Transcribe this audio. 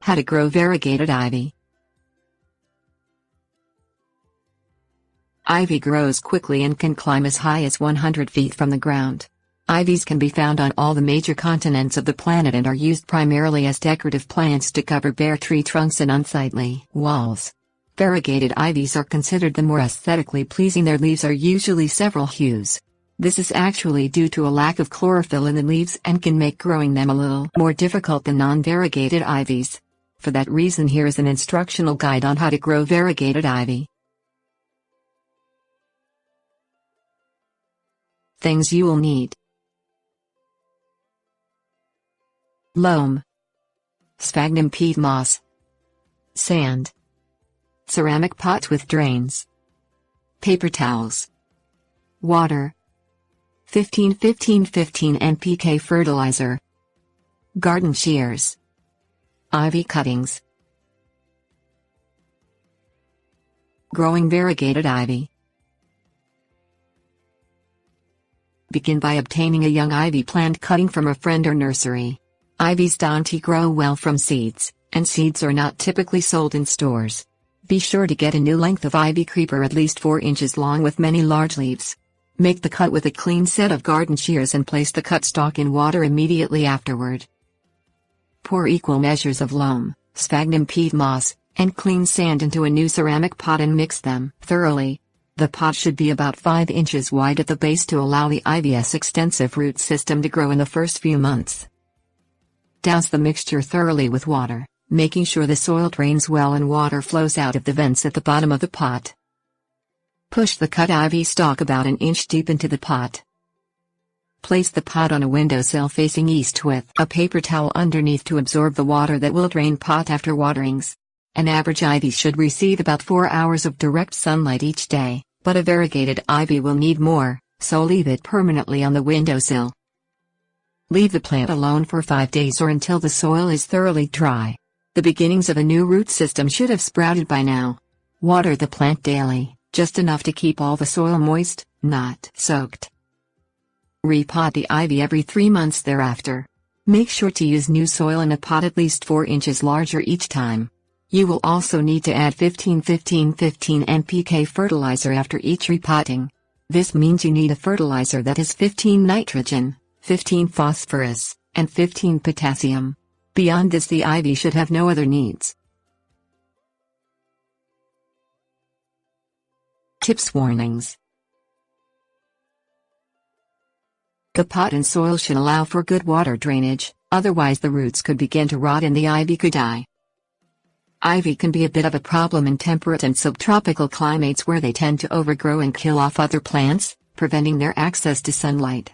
How to grow variegated ivy. Ivy grows quickly and can climb as high as 100 feet from the ground. Ivies can be found on all the major continents of the planet and are used primarily as decorative plants to cover bare tree trunks and unsightly walls. Variegated ivies are considered the more aesthetically pleasing. Their leaves are usually several hues. This is actually due to a lack of chlorophyll in the leaves and can make growing them a little more difficult than non-variegated ivies. For that reason, here is an instructional guide on how to grow variegated ivy. Things you will need: loam, sphagnum peat moss, sand, ceramic pot with drains, paper towels, water, 15-15-15 NPK fertilizer, garden shears, ivy cuttings. Growing variegated ivy. Begin by obtaining a young ivy plant cutting from a friend or nursery. Ivies don't grow well from seeds, and seeds are not typically sold in stores. Be sure to get a new length of ivy creeper at least 4 inches long with many large leaves. Make the cut with a clean set of garden shears and place the cut stalk in water immediately afterward. Pour equal measures of loam, sphagnum peat moss, and clean sand into a new ceramic pot and mix them thoroughly. The pot should be about 5 inches wide at the base to allow the ivy's extensive root system to grow in the first few months. Douse the mixture thoroughly with water, making sure the soil drains well and water flows out of the vents at the bottom of the pot. Push the cut ivy stalk about an inch deep into the pot. Place the pot on a windowsill facing east with a paper towel underneath to absorb the water that will drain pot after waterings. An average ivy should receive about 4 hours of direct sunlight each day, but a variegated ivy will need more, so leave it permanently on the windowsill. Leave the plant alone for 5 days or until the soil is thoroughly dry. The beginnings of a new root system should have sprouted by now. Water the plant daily, just enough to keep all the soil moist, not soaked. Repot the ivy every 3 months thereafter. Make sure to use new soil in a pot at least 4 inches larger each time. You will also need to add 15-15-15 NPK fertilizer after each repotting. This means you need a fertilizer that is 15 nitrogen, 15 phosphorus, and 15 potassium. Beyond this, the ivy should have no other needs. Tips: warnings. The pot and soil should allow for good water drainage, otherwise the roots could begin to rot and the ivy could die. Ivy can be a bit of a problem in temperate and subtropical climates where they tend to overgrow and kill off other plants, preventing their access to sunlight.